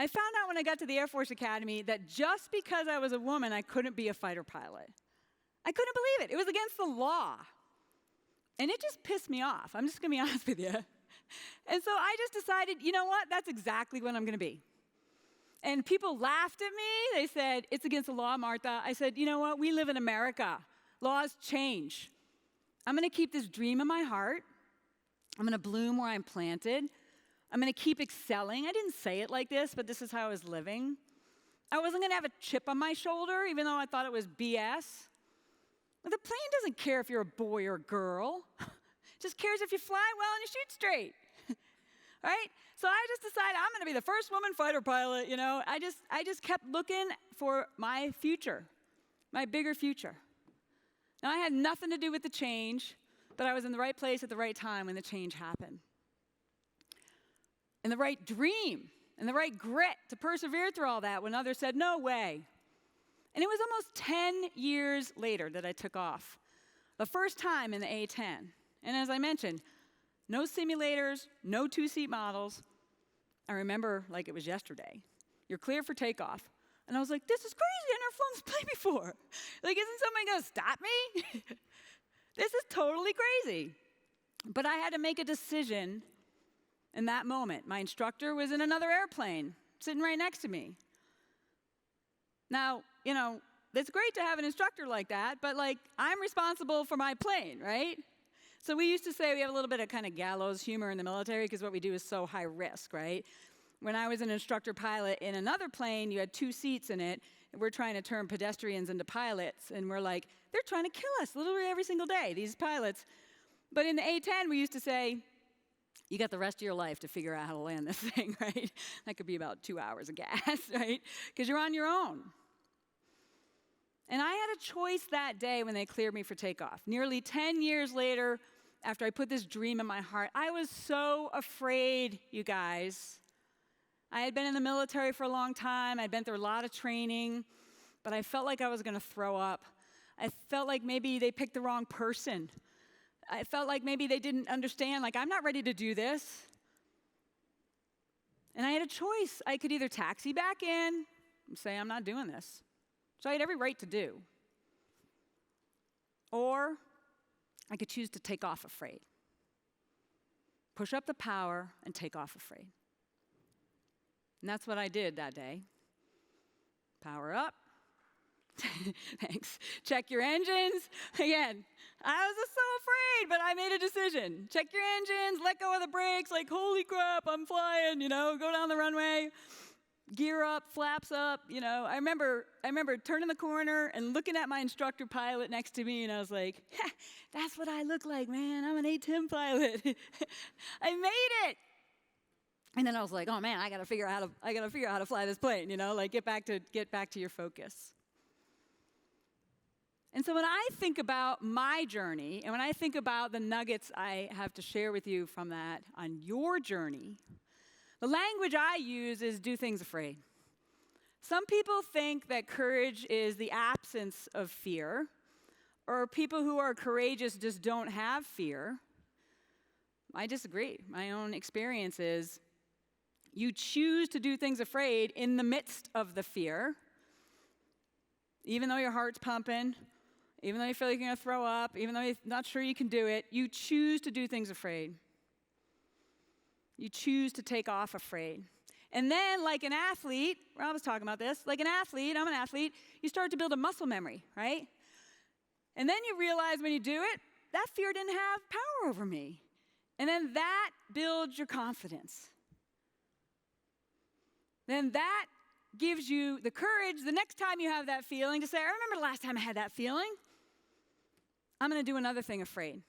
I found out when I got to the Air Force Academy that just because I was a woman, I couldn't be a fighter pilot. I couldn't believe it. It was against the law. And it just pissed me off. I'm just going to be honest with you. And so I just decided, you know what? That's exactly what I'm going to be. And people laughed at me. They said, it's against the law, Martha. I said, you know what? We live in America. Laws change. I'm going to keep this dream in my heart. I'm going to bloom where I'm planted. I'm going to keep excelling. I didn't say it like this, but this is how I was living. I wasn't going to have a chip on my shoulder, even though I thought it was BS. But the plane doesn't care if you're a boy or a girl. It just cares if you fly well and you shoot straight. Right? So I just decided I'm going to be the first woman fighter pilot, you know. I just kept looking for my future, my bigger future. Now, I had nothing to do with the change, but I was in the right place at the right time when the change happened. And the right dream and the right grit to persevere through all that when others said, no way. And it was almost 10 years later that I took off, the first time in the A-10. And as I mentioned, no simulators, no two-seat models. I remember like it was yesterday. You're clear for takeoff. And I was like, this is crazy. I've never flown this plane before. Like, isn't somebody going to stop me? This is totally crazy. But I had to make a decision in that moment. My instructor was in another airplane, sitting right next to me. Now, you know, it's great to have an instructor like that, but like, I'm responsible for my plane, right? So we used to say we have a little bit of kind of gallows humor in the military because what we do is so high risk, right? When I was an instructor pilot in another plane, you had 2 seats in it, and we're trying to turn pedestrians into pilots, and we're like, they're trying to kill us literally every single day, these pilots. But in the A-10, we used to say, you got the rest of your life to figure out how to land this thing, right? That could be about 2 hours of gas, right? Because you're on your own. And I had a choice that day when they cleared me for takeoff. Nearly 10 years later, after I put this dream in my heart, I was so afraid, you guys. I had been in the military for a long time. I'd been through a lot of training, but I felt like I was going to throw up. I felt like maybe they picked the wrong person. I felt like maybe they didn't understand, like, I'm not ready to do this. And I had a choice. I could either taxi back in and say, I'm not doing this, which I had every right to do. Or I could choose to take off afraid. Push up the power and take off afraid. And that's what I did that day. Power up. Thanks. Check your engines. Again, I was just so afraid, but I made a decision. Check your engines, let go of the brakes, like, holy crap, I'm flying, you know, go down the runway. Gear up, flaps up, you know. I remember turning the corner and looking at my instructor pilot next to me, and I was like, that's what I look like, man. I'm an A-10 pilot. I made it. And then I was like, oh man, I gotta figure out how to fly this plane, you know, like get back to your focus. And so when I think about my journey, and when I think about the nuggets I have to share with you from that on your journey, the language I use is do things afraid. Some people think that courage is the absence of fear, or people who are courageous just don't have fear. I disagree. My own experience is you choose to do things afraid in the midst of the fear, even though your heart's pumping, even though you feel like you're going to throw up, even though you're not sure you can do it, you choose to do things afraid. You choose to take off afraid. And then, like an athlete, Rob was talking about this, like an athlete, I'm an athlete, you start to build a muscle memory, right? And then you realize when you do it, that fear didn't have power over me. And then that builds your confidence. Then that gives you the courage the next time you have that feeling to say, I remember the last time I had that feeling. I'm going to do another thing afraid.